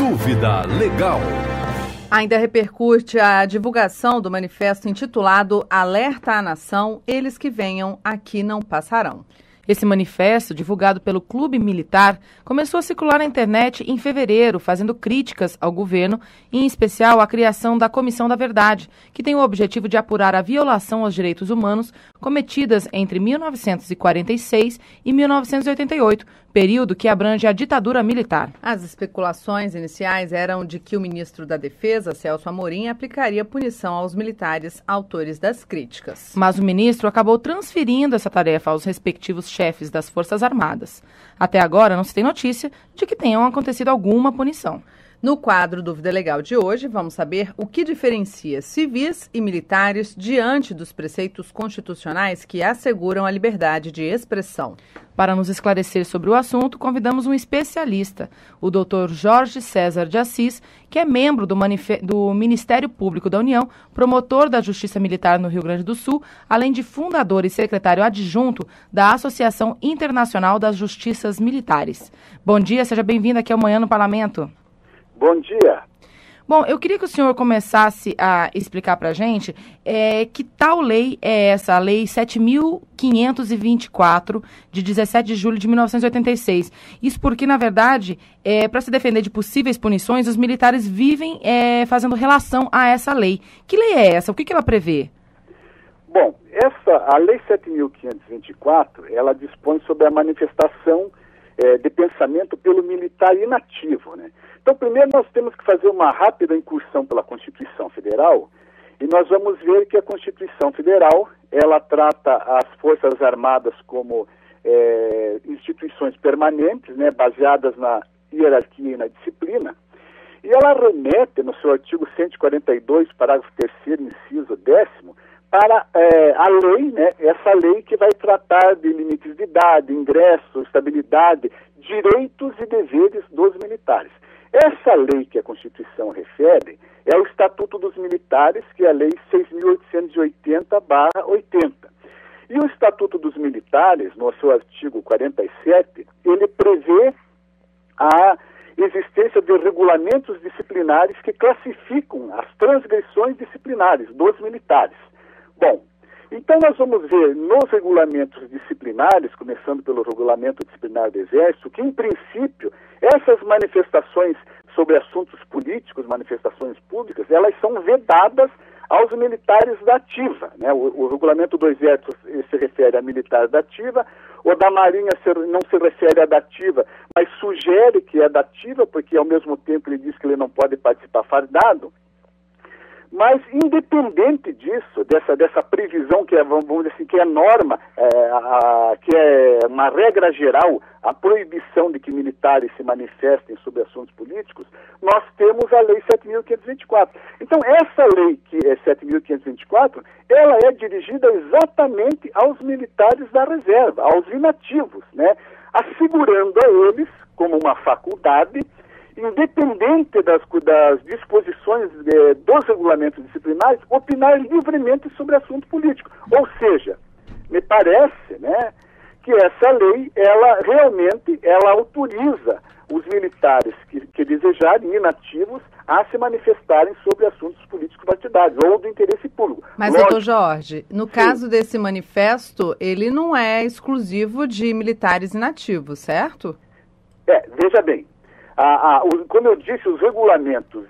Dúvida Legal. Ainda repercute a divulgação do manifesto intitulado Alerta à Nação, eles que venham aqui não passarão. Esse manifesto, divulgado pelo Clube Militar, começou a circular na internet em fevereiro, fazendo críticas ao governo, em especial à criação da Comissão da Verdade, que tem o objetivo de apurar a violação aos direitos humanos cometidas entre 1946 e 1988, período que abrange a ditadura militar. As especulações iniciais eram de que o ministro da Defesa, Celso Amorim, aplicaria punição aos militares autores das críticas. Mas o ministro acabou transferindo essa tarefa aos respectivos chefes das Forças Armadas. Até agora não se tem notícia de que tenham acontecido alguma punição. No quadro Dúvida Legal de hoje, vamos saber o que diferencia civis e militares diante dos preceitos constitucionais que asseguram a liberdade de expressão. Para nos esclarecer sobre o assunto, convidamos um especialista, o Dr. Jorge César de Assis, que é membro do Ministério Público da União, promotor da Justiça Militar no Rio Grande do Sul, além de fundador e secretário adjunto da Associação Internacional das Justiças Militares. Bom dia, seja bem-vindo aqui ao Manhã no Parlamento. Bom dia. Bom, eu queria que o senhor começasse a explicar para a gente que tal lei é essa, a Lei 7.524, de 17 de julho de 1986. Isso porque, na verdade, para se defender de possíveis punições, os militares vivem fazendo relação a essa lei. Que lei é essa? O que ela prevê? Bom, a Lei 7.524, ela dispõe sobre a manifestação de pensamento pelo militar inativo, né? Então, primeiro nós temos que fazer uma rápida incursão pela Constituição Federal e nós vamos ver que a Constituição Federal, ela trata as Forças Armadas como instituições permanentes, né, baseadas na hierarquia e na disciplina, e ela remete no seu artigo 142, parágrafo 3º, inciso 10º, para a lei, né, essa lei que vai tratar de limites de idade, ingresso, estabilidade, direitos e deveres dos militares. Essa lei que a Constituição refere é o Estatuto dos Militares, que é a Lei 6.880/80. E o Estatuto dos Militares, no seu artigo 47, ele prevê a existência de regulamentos disciplinares que classificam as transgressões disciplinares dos militares. Bom, então nós vamos ver nos regulamentos disciplinares, começando pelo Regulamento Disciplinar do Exército, que em princípio essas manifestações sobre assuntos políticos, manifestações públicas, elas são vedadas aos militares da ativa, né? O Regulamento do Exército se refere a militares da ativa, o da Marinha não se refere à da ativa, mas sugere que é da ativa, porque ao mesmo tempo ele diz que ele não pode participar fardado. Mas, independente disso, dessa previsão que é, vamos dizer assim, que é norma, que é uma regra geral, a proibição de que militares se manifestem sobre assuntos políticos, nós temos a Lei 7.524. Então, essa lei, que é 7.524, ela é dirigida exatamente aos militares da reserva, aos inativos, né? Assegurando a eles, como uma faculdade, independente das disposições dos regulamentos disciplinares, opinar livremente sobre assunto político. Ou seja, me parece, né, que essa lei, ela realmente autoriza os militares que desejarem, inativos, a se manifestarem sobre assuntos políticos partidários ou do interesse público. Mas, doutor Jorge, no caso desse manifesto, ele não é exclusivo de militares inativos, certo? Veja bem. Como eu disse, os regulamentos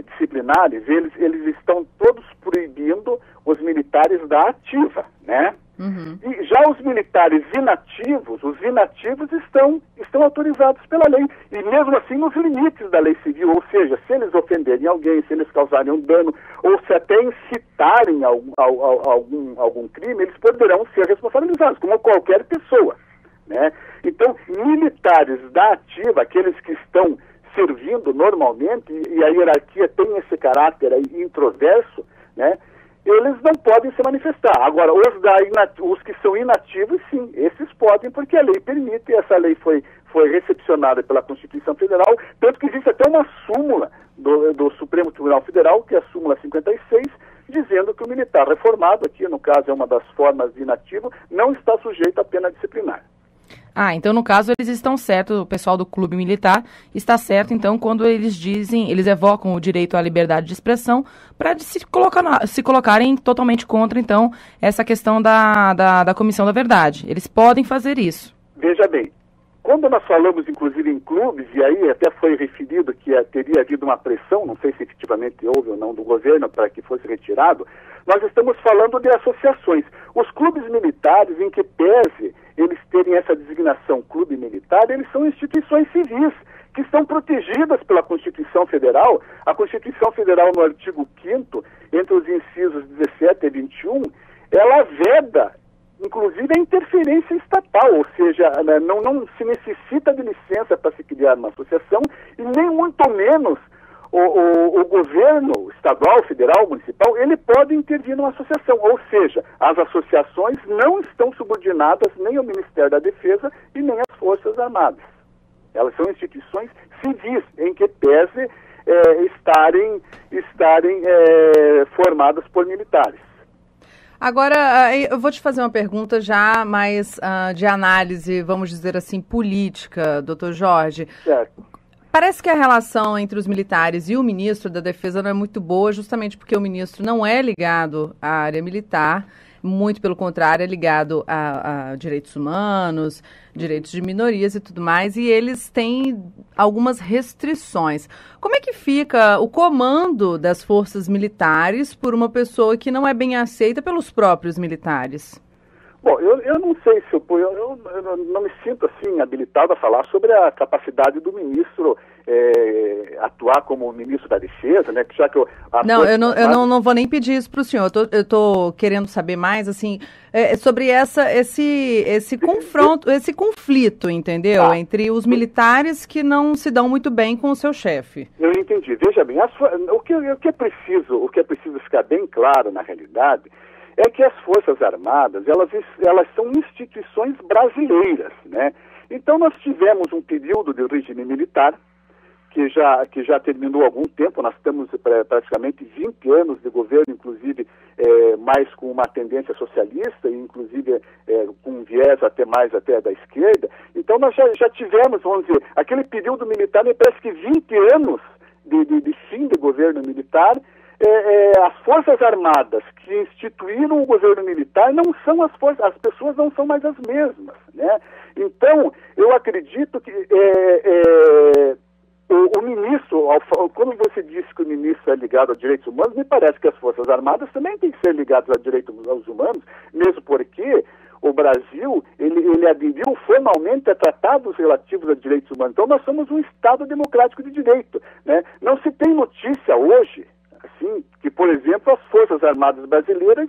disciplinares, eles estão todos proibindo os militares da ativa, né? Uhum. E já os militares inativos, estão autorizados pela lei, e mesmo assim nos limites da lei civil, ou seja, se eles ofenderem alguém, se eles causarem um dano, ou se até incitarem algum crime, eles poderão ser responsabilizados, como qualquer pessoa, né? Então, militares da ativa, aqueles que estão servindo normalmente, e a hierarquia tem esse caráter aí introverso, né? Eles não podem se manifestar. Agora, os que são inativos, sim, esses podem, porque a lei permite, essa lei foi recepcionada pela Constituição Federal, tanto que existe até uma súmula do Supremo Tribunal Federal, que é a súmula 56, dizendo que o militar reformado, aqui no caso é uma das formas de inativo, não está sujeito à pena disciplinar. Então no caso eles estão certos, o pessoal do clube militar está certo, então, quando eles evocam o direito à liberdade de expressão para se colocarem totalmente contra, então, essa questão da Comissão da Verdade. Eles podem fazer isso. Veja bem, quando nós falamos, inclusive, em clubes, e aí até foi referido que teria havido uma pressão, não sei se efetivamente houve ou não, do governo para que fosse retirado, nós estamos falando de associações. Os clubes militares, em que pese eles terem essa designação clube militar, eles são instituições civis, que estão protegidas pela Constituição Federal. A Constituição Federal, no artigo 5º, entre os incisos 17 e 21, ela veda, inclusive, a interferência estatal, ou seja, não se necessita de licença para se criar uma associação e nem muito menos o governo estadual, federal, municipal, ele pode intervir numa associação, ou seja, as associações não estão subordinadas nem ao Ministério da Defesa e nem às Forças Armadas. Elas são instituições civis, em que pese estarem formadas por militares. Agora, eu vou te fazer uma pergunta já mais de análise, vamos dizer assim, política, doutor Jorge. Certo. Parece que a relação entre os militares e o ministro da Defesa não é muito boa, justamente porque o ministro não é ligado à área militar, muito pelo contrário, é ligado a direitos humanos, direitos de minorias e tudo mais, e eles têm algumas restrições. Como é que fica o comando das forças militares por uma pessoa que não é bem aceita pelos próprios militares? Bom, eu não sei se eu não me sinto assim habilitado a falar sobre a capacidade do ministro atuar como ministro da Defesa, né? Já que eu não vou nem pedir isso para o senhor. Eu tô querendo saber mais assim sobre esse confronto, esse conflito, entendeu? Entre os militares que não se dão muito bem com o seu chefe. Eu entendi. Veja bem, o que é preciso ficar bem claro na realidade é que as Forças Armadas, elas são instituições brasileiras, né? Então nós tivemos um período de regime militar que já terminou há algum tempo. Nós estamos praticamente 20 anos de governo, inclusive mais com uma tendência socialista, e inclusive com um viés até da esquerda. Então nós já tivemos, vamos dizer, aquele período militar, me parece que 20 anos de fim de governo militar. As Forças Armadas que instituíram o governo militar não são as pessoas não são mais as mesmas, né? Então, eu acredito que o ministro, quando você disse que o ministro é ligado a direitos humanos, me parece que as Forças Armadas também têm que ser ligadas a direitos humanos, mesmo porque o Brasil, ele aderiu formalmente a tratados relativos a direitos humanos. Então, nós somos um Estado democrático de direito, né? Não se tem notícia hoje, assim, que, por exemplo, as Forças Armadas brasileiras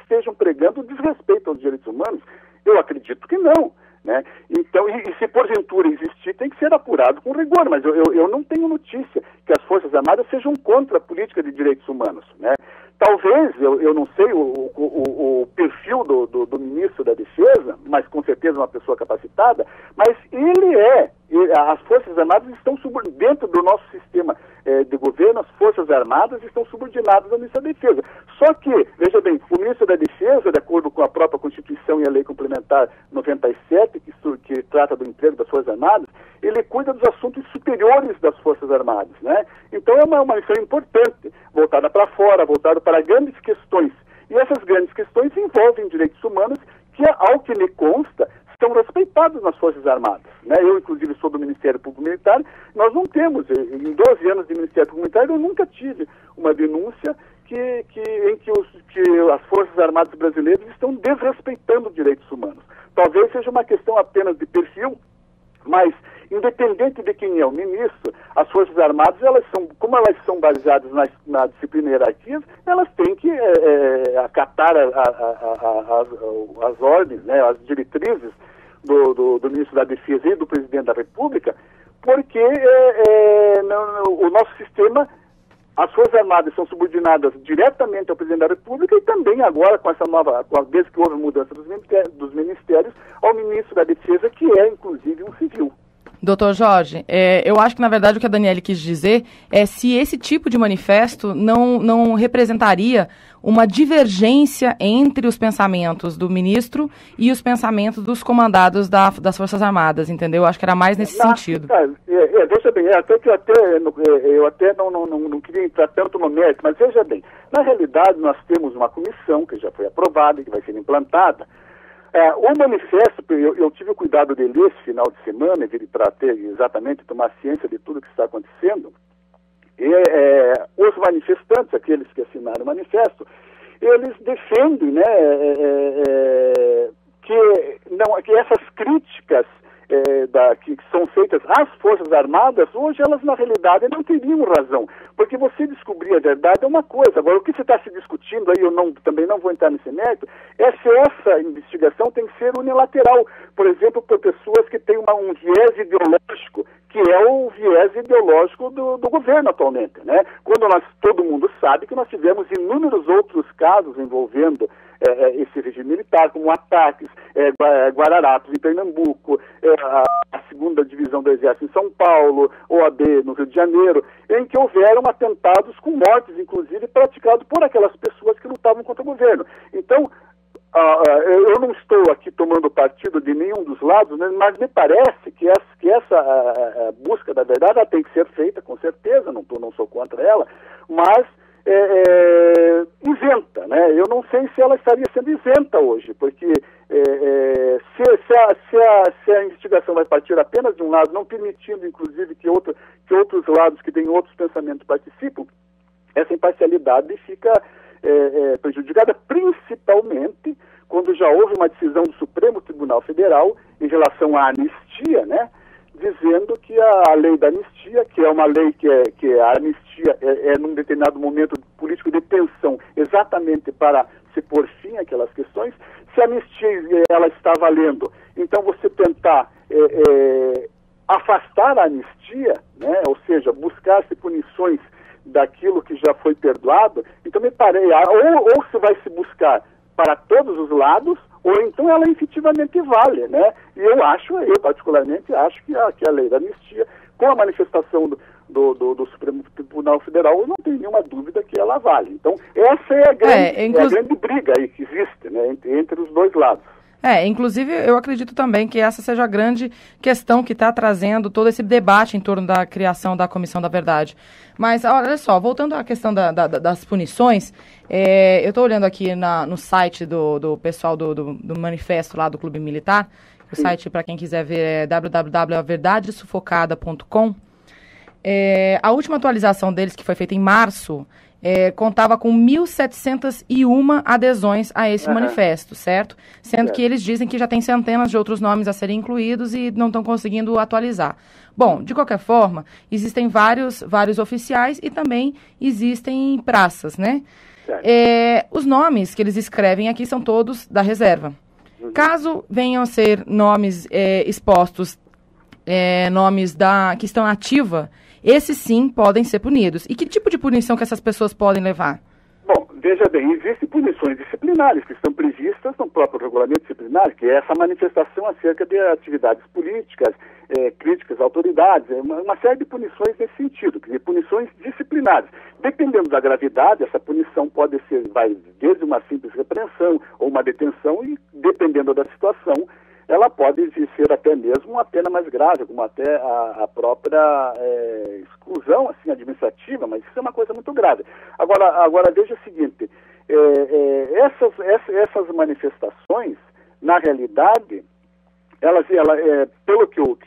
estejam pregando desrespeito aos direitos humanos. Eu acredito que não, né? Então, e se porventura existir, tem que ser apurado com rigor, mas eu não tenho notícia que as Forças Armadas sejam contra a política de direitos humanos, né? Talvez, eu não sei o perfil do ministro da Defesa, mas com certeza uma pessoa capacitada, mas as Forças Armadas estão dentro do nosso sistema de governo, as Forças Armadas estão subordinadas ao ministro da Defesa. Só que, veja bem, o ministro da Defesa, de acordo com a própria Constituição e a Lei Complementar 97, que trata do emprego das Forças Armadas, ele cuida dos assuntos superiores das Forças Armadas, né? Então é uma missão importante, voltada para fora, voltada para grandes questões. E essas grandes questões envolvem direitos humanos que, ao que me consta, são respeitados nas Forças Armadas, né? Eu, inclusive, sou do Ministério Público Militar. Nós não temos, em 12 anos de Ministério Público Militar, eu nunca tive uma denúncia em que as Forças Armadas brasileiras estão desrespeitando direitos humanos. Talvez seja uma questão apenas de perfil, mas independente de quem é o ministro, as Forças Armadas, como elas são baseadas na disciplina hierarquia, elas têm que acatar as ordens, né, as diretrizes do ministro da Defesa e do presidente da República, porque o nosso sistema, as Forças Armadas são subordinadas diretamente ao presidente da República e também agora, desde que houve mudança dos ministérios, ao ministro da Defesa, que é inclusive um civil. Doutor Jorge, eu acho que, na verdade, o que a Daniele quis dizer é se esse tipo de manifesto não representaria uma divergência entre os pensamentos do ministro e os pensamentos dos comandados das Forças Armadas, entendeu? Acho que era mais nesse sentido. Veja bem, eu até não queria entrar tanto no mérito, mas veja bem, na realidade nós temos uma comissão que já foi aprovada, que vai ser implantada. O manifesto, eu tive o cuidado de ler esse final de semana, para ter exatamente, tomar ciência de tudo que está acontecendo. Os manifestantes, aqueles que assinaram o manifesto, eles defendem, né, que essas críticas que são feitas às Forças Armadas, hoje elas na realidade não teriam razão, porque você descobrir a verdade é uma coisa. Agora, o que você está se discutindo aí, também não vou entrar nesse mérito, é se essa investigação tem que ser unilateral, por exemplo, por pessoas que têm um viés ideológico, que é o viés ideológico do governo atualmente, né? Quando todo mundo sabe que nós tivemos inúmeros outros casos envolvendo esse regime militar, como ataques, Guararapes em Pernambuco, a segunda divisão do Exército em São Paulo, OAB no Rio de Janeiro, em que houveram atentados com mortes, inclusive, praticados por aquelas pessoas que lutavam contra o governo. Então, eu não estou aqui tomando partido de nenhum dos lados, né, mas me parece que essa busca da verdade ela tem que ser feita, com certeza, não sou contra ela, mas isenta, né? Eu não sei se ela estaria sendo isenta hoje, porque se a investigação vai partir apenas de um lado, não permitindo, inclusive, que outros lados que têm outros pensamentos participam, essa imparcialidade fica prejudicada, principalmente quando já houve uma decisão do Supremo Tribunal Federal em relação à anistia, né? Dizendo que a lei da anistia, que é uma lei que a anistia num determinado momento político de tensão, exatamente para se pôr fim àquelas questões, se a anistia ela está valendo, então você tentar afastar a anistia, né, ou seja, buscar-se punições daquilo que já foi perdoado, então me parece, ou se vai se buscar para todos os lados, ou então ela efetivamente vale, né? E eu particularmente acho que a lei da anistia, com a manifestação do Supremo Tribunal Federal, eu não tenho nenhuma dúvida que ela vale. Então, essa é a grande briga aí que existe, né, entre os dois lados. Inclusive, eu acredito também que essa seja a grande questão que está trazendo todo esse debate em torno da criação da Comissão da Verdade. Mas, olha só, voltando à questão das punições, eu estou olhando aqui no site do pessoal do manifesto lá do Clube Militar. O site, para quem quiser ver, é www.verdadesufocada.com. A última atualização deles, que foi feita em março, contava com 1.701 adesões a esse manifesto, certo? Sendo que eles dizem que já tem centenas de outros nomes a serem incluídos e não estão conseguindo atualizar. Bom, de qualquer forma, existem vários oficiais e também existem praças, né? Os nomes que eles escrevem aqui são todos da reserva. Caso venham a ser nomes expostos, nomes que estão ativa, esses sim podem ser punidos. E que tipo de punição que essas pessoas podem levar? Bom, veja bem, existem punições disciplinares que estão previstas no próprio regulamento disciplinar, que é essa manifestação acerca de atividades políticas, críticas a autoridades, uma série de punições nesse sentido, de punições disciplinares. Dependendo da gravidade, essa punição vai desde uma simples repreensão ou uma detenção e, dependendo da situação, ela pode ser até mesmo uma pena mais grave, como até a própria exclusão assim, administrativa, mas isso é uma coisa muito grave. Agora veja o seguinte, essas manifestações, na realidade, pelo que eu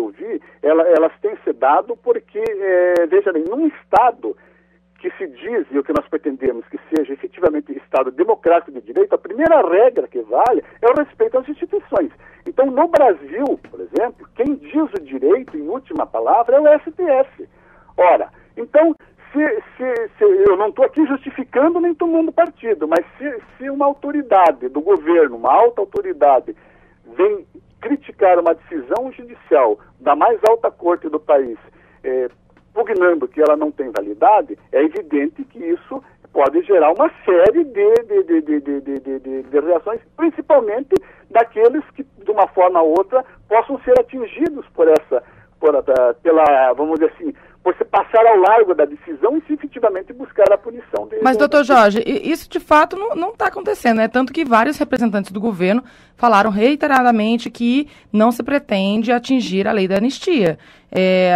vi, elas têm se dado porque, veja bem, num Estado que se diz, e o que nós pretendemos que seja efetivamente Estado democrático de direito, a primeira regra que vale é o respeito às instituições. Então, no Brasil, por exemplo, quem diz o direito, em última palavra, é o STF. Ora, então, eu não estou aqui justificando nem tomando partido, mas se uma autoridade do governo, uma alta autoridade, vem criticar uma decisão judicial da mais alta corte do país, pugnando que ela não tem validade, é evidente que isso pode gerar uma série de reações, principalmente daqueles que, de uma forma ou outra, possam ser atingidos por vamos dizer assim, por se passar ao largo da decisão e se efetivamente buscar a punição dele. Mas, doutor Jorge, isso de fato não está acontecendo, né? Tanto que vários representantes do governo falaram reiteradamente que não se pretende atingir a lei da anistia.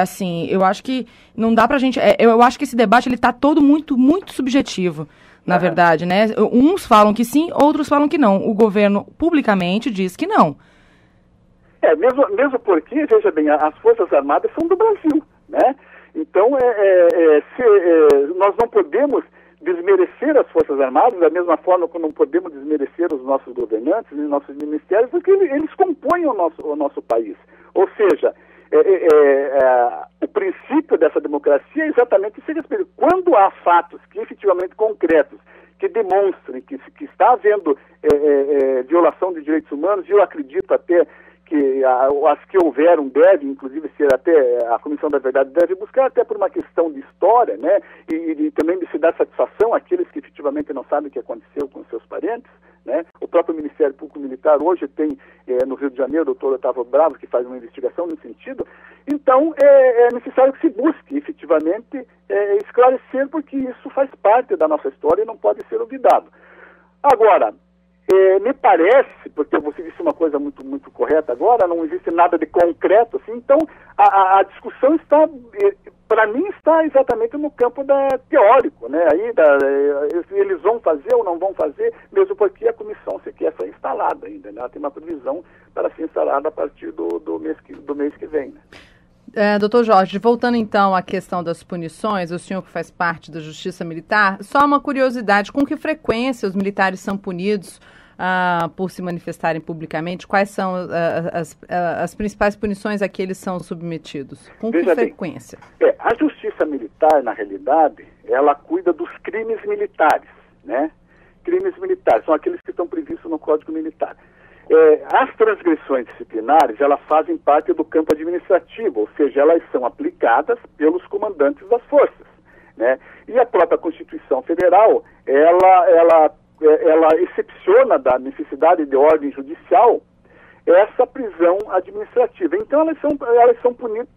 Assim, eu acho que não dá pra gente... eu acho que esse debate ele está todo muito, muito subjetivo, na verdade, né? Uns falam que sim, outros falam que não. O governo publicamente diz que não. Mesmo porque, veja bem, as Forças Armadas são do Brasil, né? Então, nós não podemos desmerecer as Forças Armadas, da mesma forma que não podemos desmerecer os nossos governantes e os nossos ministérios, porque eles compõem o nosso país. Ou seja, o princípio dessa democracia é exatamente esse respeito. Quando há fatos que efetivamente concretos, que demonstrem que está havendo violação de direitos humanos, e eu acredito até que as que houveram devem, inclusive, ser até, a Comissão da Verdade deve buscar até por uma questão de história, né, e também de se dar satisfação àqueles que efetivamente não sabem o que aconteceu com seus parentes, né. O próprio Ministério Público Militar hoje tem, no Rio de Janeiro, o doutor Otávio Bravo, que faz uma investigação nesse sentido. Então, é necessário que se busque, efetivamente, esclarecer, porque isso faz parte da nossa história e não pode ser olvidado. Agora, me parece, porque você disse uma coisa muito, muito correta agora, não existe nada de concreto, assim, então a discussão está, para mim, está exatamente no campo teórico, né? Aí, eles vão fazer ou não vão fazer, mesmo porque a comissão sequer foi instalada ainda, né? Ela tem uma previsão para ser instalada a partir do mês que vem, né? Doutor Jorge, voltando então à questão das punições, o senhor que faz parte da Justiça Militar, só uma curiosidade, com que frequência os militares são punidos por se manifestarem publicamente? Quais são as principais punições a que eles são submetidos? Com que frequência? A Justiça Militar, na realidade, ela cuida dos crimes militares, né? Crimes militares são aqueles que estão previstos no Código Militar. As transgressões disciplinares, elas fazem parte do campo administrativo, ou seja, elas são aplicadas pelos comandantes das forças, né? E a própria Constituição Federal, ela excepciona da necessidade de ordem judicial essa prisão administrativa. Então, elas são punidas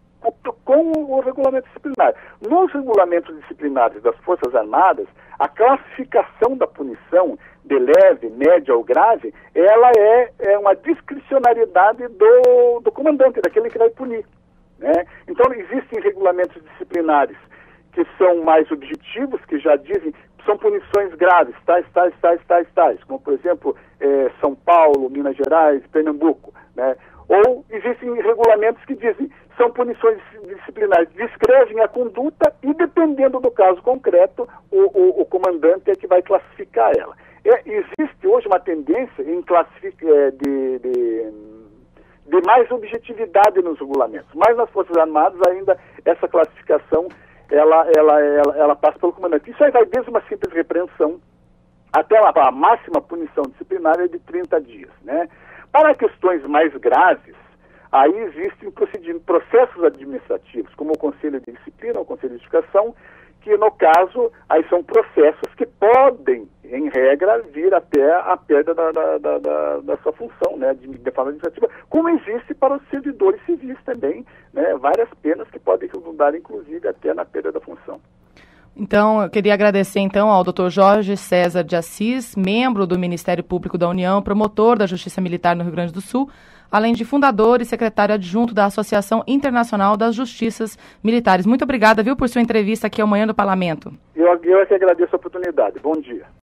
com o regulamento disciplinar. Nos regulamentos disciplinares das Forças Armadas, a classificação da punição de leve, média ou grave, ela é uma discricionariedade do comandante, daquele que vai punir, né? Então, existem regulamentos disciplinares que são mais objetivos, que já dizem são punições graves, tais, como, por exemplo, São Paulo, Minas Gerais, Pernambuco, né? Ou existem regulamentos que dizem são punições disciplinares, descrevem a conduta e, dependendo do caso concreto, o comandante é que vai classificar ela. Existe hoje uma tendência em de mais objetividade nos regulamentos, mas nas Forças Armadas ainda essa classificação ela passa pelo comandante. Isso aí vai desde uma simples repreensão até a máxima punição disciplinar de 30 dias, né? Para questões mais graves, aí existem processos administrativos, como o Conselho de Disciplina, o Conselho de Educação, que, no caso, aí são processos que podem, em regra, vir até a perda da sua função, né, de forma administrativa, como existe para os servidores civis também, né, várias penas que podem redundar, inclusive, até na perda da função. Então, eu queria agradecer, então, ao Dr. Jorge César de Assis, membro do Ministério Público da União, promotor da Justiça Militar no Rio Grande do Sul, além de fundador e secretário adjunto da Associação Internacional das Justiças Militares. Muito obrigada, viu, por sua entrevista aqui ao Manhã do Parlamento. Eu é que agradeço a oportunidade. Bom dia.